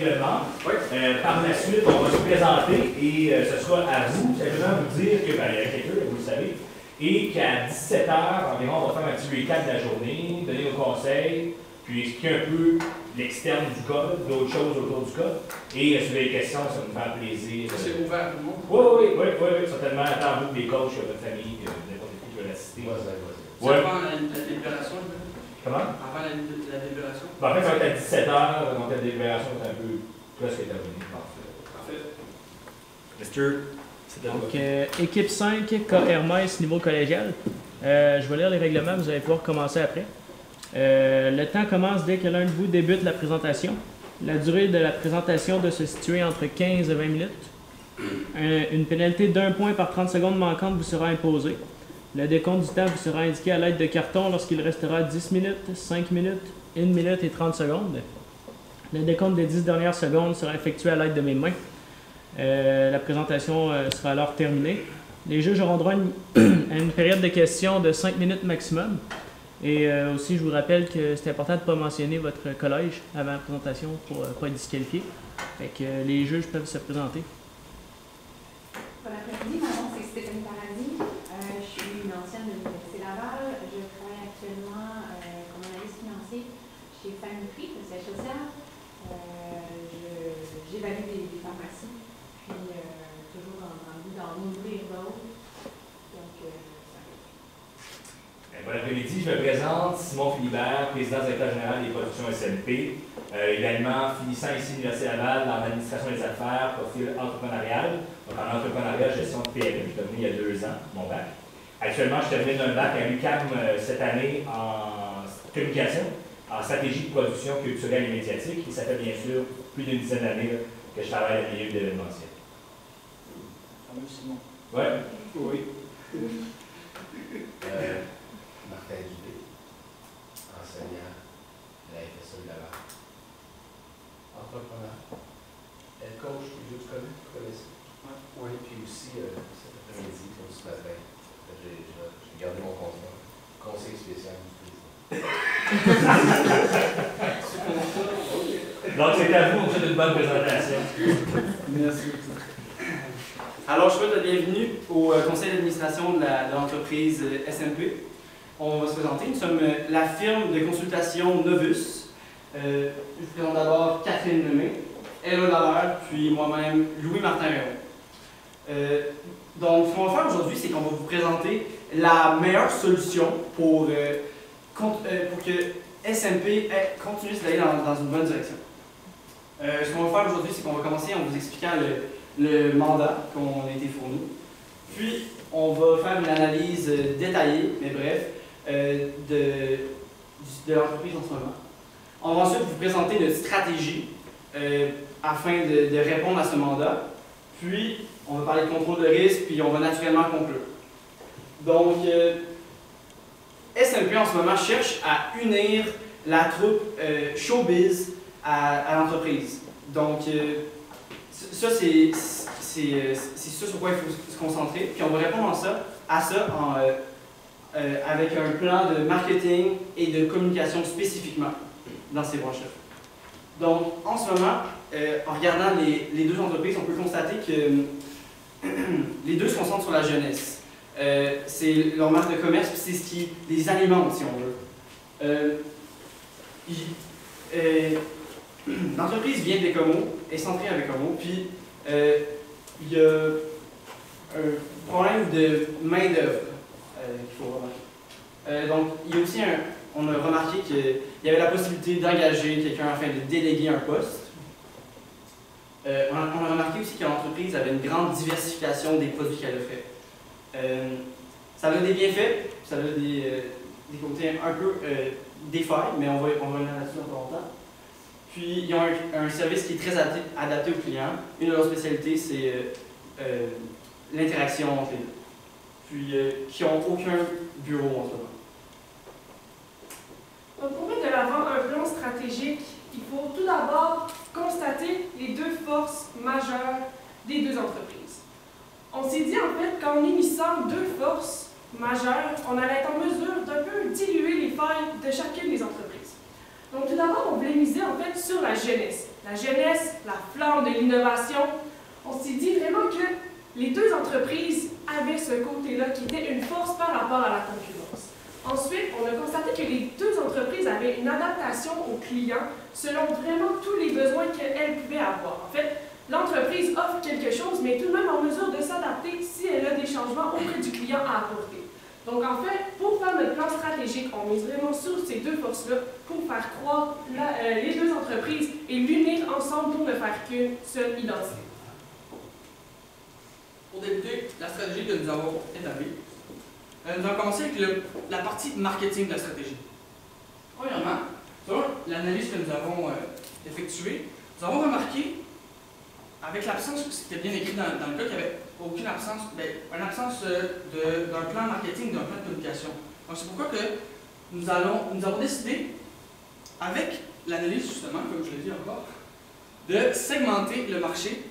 règlement. Oui. Par la suite, on va se présenter et ce sera à vous, simplement vous dire que, ben, il y a quelqu'un, vous le savez, et qu'à 17h environ, on va faire un petit recap de la journée, donner nos conseils, puis expliquer un peu l'externe du code, d'autres choses autour du code. Et si vous avez des questions, ça va nous faire plaisir. C'est ouvert à tout le monde? Oui, certainement. Tant vous, des coachs, votre famille, n'importe qui veut l'assister. C'est avant la délibération? Comment? Avant la délibération? Ben, en fait, ça va être à 17h, donc la délibération est un peu presque terminée. Parfait. Mister, c'est Donc, équipe 5, KRMS, niveau collégial. Je vais lire les règlements, vous allez pouvoir commencer après. Le temps commence dès que l'un de vous débute la présentation. La durée de la présentation doit se situer entre 15 et 20 minutes. Une pénalité d'1 point par 30 secondes manquantes vous sera imposée. Le décompte du temps vous sera indiqué à l'aide de cartons lorsqu'il restera 10 minutes, 5 minutes, 1 minute et 30 secondes. Le décompte des 10 dernières secondes sera effectué à l'aide de mes mains. La présentation sera alors terminée. Les juges auront droit à une période de questions de 5 minutes maximum. Et aussi, je vous rappelle que c'est important de ne pas mentionner votre collège avant la présentation pour ne pas être disqualifié. Fait que les juges peuvent se présenter. Bon après-midi, mon nom c'est Stéphanie Paradis. Je suis une ancienne de l'Université Laval. Je travaille actuellement comme analyste financier chez Family Tree, le siège social. J'évalue des pharmacies, puis toujours dans le but d'en ouvrir d'autres. Donc, Bon après-midi, je me présente, Simon Philibert, président directeur général des productions SMP, également finissant ici à l'Université Laval dans l'administration des affaires, profil entrepreneurial, donc en entrepreneuriat, gestion de PME, je suis terminé il y a 2 ans, mon bac. Actuellement, je termine un bac à l'UQAM cette année en communication, en stratégie de production culturelle et médiatique, et ça fait bien sûr plus d'une dizaine d'années que je travaille dans le milieu de l'événementiel. Fameux Simon. Ouais. Oui. Martin Dubé, enseignant à la FSE de Laval. Entrepreneur. Elle coach les jeux du commun, vous connaissez? Oui. Puis aussi, cet après-midi, comme ce matin, j'ai gardé mon contrat. Conseil spécial du président. Donc, c'est à vous, on fait une bonne présentation. Merci. Alors, je souhaite la bienvenue au conseil d'administration de l'entreprise SMP. On va se présenter. Nous sommes la firme de consultation Novus. Je vous présente d'abord Catherine Lemay, Ella Dallaire, puis moi-même, Louis-Martin Réon. Donc, ce qu'on va faire aujourd'hui, c'est qu'on va vous présenter la meilleure solution pour que SMP continue d'aller dans une bonne direction. Ce qu'on va faire aujourd'hui, c'est qu'on va commencer en vous expliquant le mandat qu'on a été fourni. Puis, on va faire une analyse détaillée, mais bref, de l'entreprise en ce moment. On va ensuite vous présenter notre stratégie afin de répondre à ce mandat. Puis, on va parler de contrôle de risque, puis on va naturellement conclure. Donc, SMP en ce moment cherche à unir la troupe showbiz à l'entreprise. Donc, ça, c'est ça sur quoi il faut se concentrer. Puis on va répondre à ça avec un plan de marketing et de communication spécifiquement dans ces branches-là. Donc, en ce moment, en regardant les deux entreprises, on peut constater que les deux se concentrent sur la jeunesse. C'est leur marque de commerce, puis c'est ce qui les alimente, si on veut. L'entreprise vient de Bécomo, est centrée à Bécomo, puis il y a un problème de main-d'œuvre qu'il faut remarquer. Donc, il y a aussi on a remarqué qu'il y avait la possibilité d'engager quelqu'un afin de déléguer un poste. On a remarqué aussi que l'entreprise avait une grande diversification des produits qu'elle offrait. Ça a des bienfaits, ça a des côtés un peu des failles, mais on va revenir là-dessus dans pas longtemps. Puis, ils ont un service qui est très adapté aux clients. Une de leurs spécialités, c'est l'interaction entre les deux. Puis, qui n'ont aucun bureau en ce moment. Donc, pour mettre de l'avant un plan stratégique, il faut tout d'abord constater les deux forces majeures des deux entreprises. On s'est dit, en fait, qu'en unissant deux forces majeures, on allait être en mesure d'un peu diluer les failles de chacune des entreprises. Donc, tout d'abord, on voulait miser, en fait, sur la jeunesse. la jeunesse, la flamme de l'innovation. On s'est dit vraiment que les deux entreprises avaient ce côté-là qui était une force par rapport à la concurrence. Ensuite, on a constaté que les deux entreprises avaient une adaptation aux clients selon vraiment tous les besoins qu'elles pouvaient avoir. En fait, l'entreprise offre quelque chose, mais est tout de même en mesure de s'adapter si elle a des changements auprès du client à apporter. Donc, en fait, pour faire notre plan stratégique, on mise vraiment sur ces deux forces-là pour faire croître les deux entreprises et l'unir ensemble pour ne faire qu'une seule identité. Pour débuter la stratégie que nous avons établie, nous allons commencer avec la partie marketing de la stratégie. Premièrement, selon l'analyse que nous avons effectuée, nous avons remarqué, avec l'absence, c'était bien écrit dans le cas, qu'il n'y avait aucune absence, une absence d'un plan marketing, d'un plan de communication. Donc c'est pourquoi que nous avons décidé, avec l'analyse justement, comme je l'ai dit encore, de segmenter le marché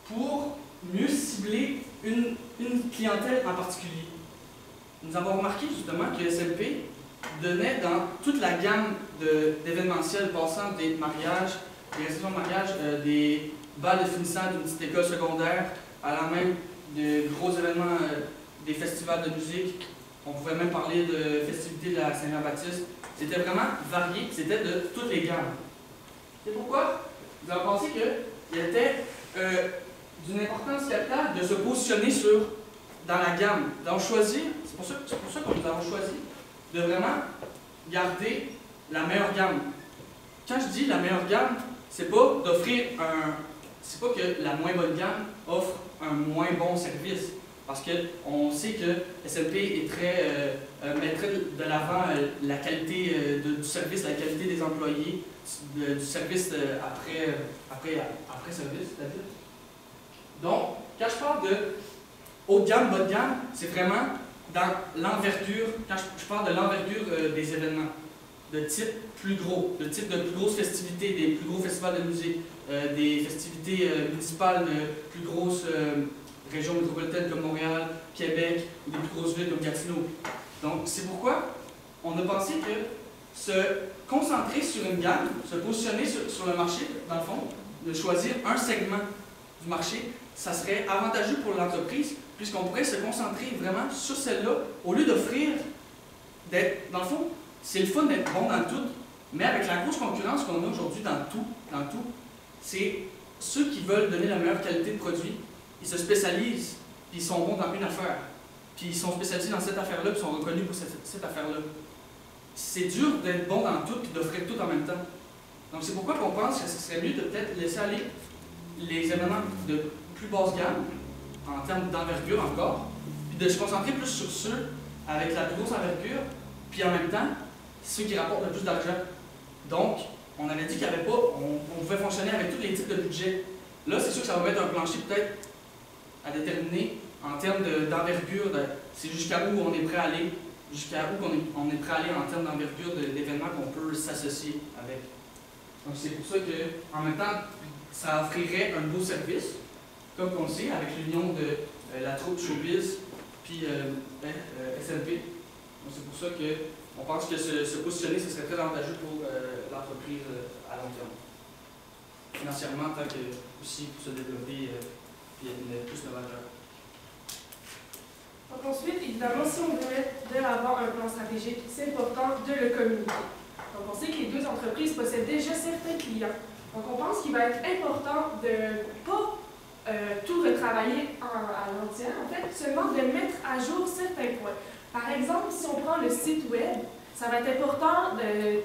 pour mieux cibler une clientèle en particulier. Nous avons remarqué justement que SMP donnait dans toute la gamme d'événementiels passant des mariages, des réceptions de mariage, des bals de finissant d'une petite école secondaire, allant même de gros événements, des festivals de musique. On pouvait même parler de festivités de la Saint-Jean-Baptiste. C'était vraiment varié, c'était de toutes les gammes. C'est pourquoi nous avons pensé qu'il était d'une importance capitale de se positionner dans la gamme, d'en choisir, c'est pour ça que nous avons choisi de vraiment garder la meilleure gamme. Quand je dis la meilleure gamme, c'est pas d'offrir c'est pas que la moins bonne gamme offre un moins bon service. Parce qu'on sait que SMP mettrait de l'avant la qualité du service, la qualité des employés, du service après service, c'est-à-dire. Donc, quand je parle de haut de gamme, bas de gamme, c'est vraiment dans l'envergure, quand je parle de l'envergure des événements, de type plus gros, de type de plus grosses festivités, des plus gros festivals de musique, des festivités municipales de plus grosses régions métropolitaines comme Montréal, Québec, ou des plus grosses villes comme Gatineau. Donc, c'est pourquoi on a pensé que se concentrer sur une gamme, se positionner sur le marché, dans le fond, de choisir un segment du marché, ça serait avantageux pour l'entreprise, puisqu'on pourrait se concentrer vraiment sur celle-là, au lieu d'offrir, dans le fond, c'est le fun d'être bon dans tout, mais avec la grosse concurrence qu'on a aujourd'hui dans tout, c'est ceux qui veulent donner la meilleure qualité de produit, ils se spécialisent, puis ils sont bons dans une affaire, puis ils sont spécialisés dans cette affaire-là, puis ils sont reconnus pour cette affaire-là. C'est dur d'être bon dans tout, puis d'offrir tout en même temps. Donc c'est pourquoi on pense que ce serait mieux de peut-être laisser aller les événements de plus basse gamme, en termes d'envergure encore, puis de se concentrer plus sur ceux avec la plus grosse envergure, puis en même temps, ceux qui rapportent le plus d'argent. Donc, on avait dit qu'il n'y avait pas, on pouvait fonctionner avec tous les types de budget. Là, c'est sûr que ça va mettre un plancher peut-être à déterminer en termes d'envergure, c'est jusqu'à où on est prêt à aller, jusqu'à où on est prêt à aller en termes d'envergure d'événements qu'on peut s'associer avec. Donc, c'est pour ça qu'en même temps, ça offrirait un beau service, comme on le sait, avec l'union de la troupe Showbiz puis SMP. Donc, c'est pour ça qu'on pense que se positionner, ce serait très avantageux pour l'entreprise à long terme. Financièrement, tant que aussi pour se développer puis être plus novateur. Donc ensuite, évidemment, si on veut mettre de l'avant un plan stratégique, c'est important de le communiquer. Donc on sait que les deux entreprises possèdent déjà certains clients. Donc on pense qu'il va être important de ne pas tout retravailler à l'entière, en fait, seulement de mettre à jour certains points. Par exemple, si on prend le site web, ça va être important,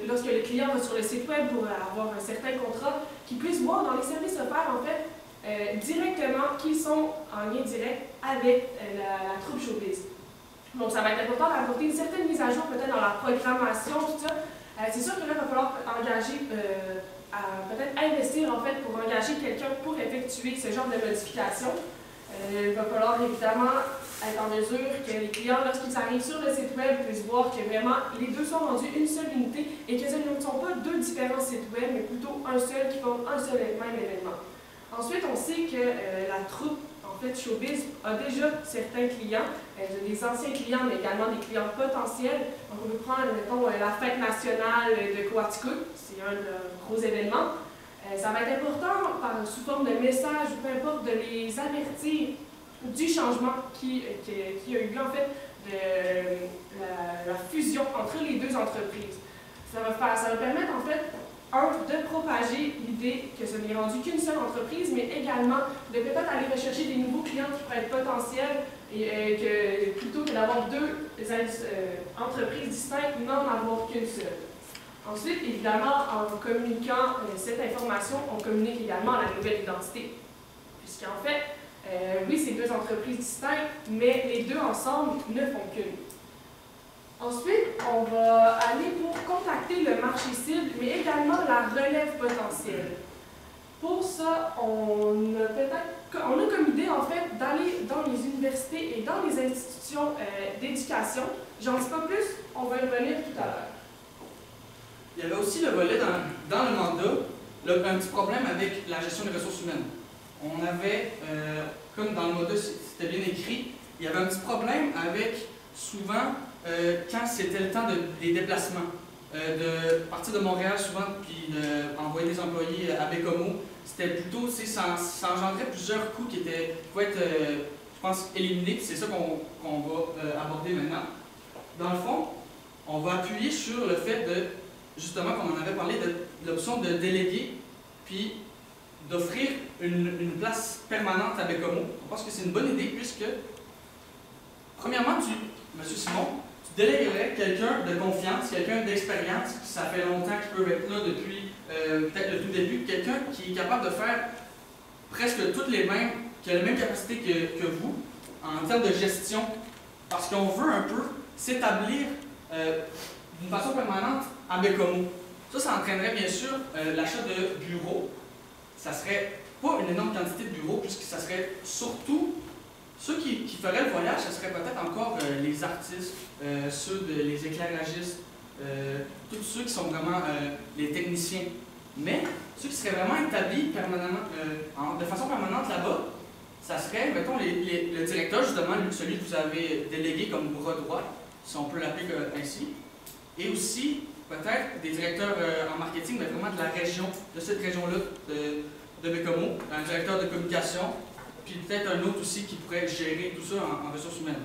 lorsque le client va sur le site web pour avoir un certain contrat, qu'il puisse voir dans les services offerts, en fait, directement qu'ils sont en lien direct avec la troupe Showbiz. Donc, ça va être important d'apporter une certaine mise à jour, peut-être dans la programmation, tout ça. C'est sûr que là, il va falloir engager, peut-être investir, en fait, pour engager quelqu'un pour effectuer ce genre de modifications. Il va falloir évidemment être en mesure que les clients, lorsqu'ils arrivent sur le site web, puissent voir que vraiment les deux sont rendus une seule unité et que ce ne sont pas deux différents sites web, mais plutôt un seul qui forme un seul et même événement. Ensuite, on sait que la troupe, en fait, Showbiz, a déjà certains clients, des anciens clients, mais également des clients potentiels. Donc, on peut prendre, mettons, la fête nationale de Coaticook, c'est un de leurs gros événements. Ça va être important, sous forme de message ou peu importe, de les avertir du changement qui a eu lieu en fait de la fusion entre les deux entreprises. Ça va permettre en fait, de propager l'idée que ce n'est rendu qu'une seule entreprise, mais également de peut-être aller rechercher des nouveaux clients qui pourraient être potentiels et plutôt que d'avoir deux entreprises distinctes, n'en avoir qu'une seule. Ensuite, évidemment, en communiquant cette information, on communique également la nouvelle identité. Puisqu'en fait, oui, c'est deux entreprises distinctes, mais les deux ensemble ne font qu'une. Ensuite, on va aller pour contacter le marché cible, mais également la relève potentielle. Pour ça, on a comme idée en fait d'aller dans les universités et dans les institutions d'éducation. J'en dis pas plus, on va y revenir tout à l'heure. Il y avait aussi le volet dans le mandat, un petit problème avec la gestion des ressources humaines. On avait, comme dans le mandat c'était bien écrit, il y avait un petit problème avec souvent quand c'était le temps des déplacements. De partir de Montréal souvent, puis d'envoyer des employés à Bécomo, c'était plutôt, ça engendrait plusieurs coûts qui pouvaient être, je pense, éliminés, puis c'est ça qu'on va aborder maintenant. Dans le fond, on va appuyer sur le fait de, justement, comme on avait parlé, de l'option de déléguer, puis d'offrir une place permanente à Bécomo. On pense que c'est une bonne idée, puisque, premièrement, M. Simon, tu déléguerais quelqu'un de confiance, quelqu'un d'expérience, ça fait longtemps qu'il peut être là depuis peut-être le tout début, quelqu'un qui est capable de faire presque toutes les mêmes, qui a la même capacité que vous en termes de gestion, parce qu'on veut un peu s'établir d'une façon permanente à Bécomo. Ça entraînerait bien sûr l'achat de bureaux. Ça serait pas une énorme quantité de bureaux, puisque ça serait surtout ceux qui feraient le voyage, ce serait peut-être encore les artistes, les éclairagistes, tous ceux qui sont vraiment les techniciens. Mais ceux qui seraient vraiment établis permanemment, de façon permanente là-bas, ça serait, mettons, le directeur, justement, celui que vous avez délégué comme bras droit, si on peut l'appeler ainsi, et aussi peut-être des directeurs en marketing, mais vraiment de la région, de cette région-là de Bécomo, un directeur de communication, puis peut-être un autre aussi qui pourrait gérer tout ça en ressources humaines.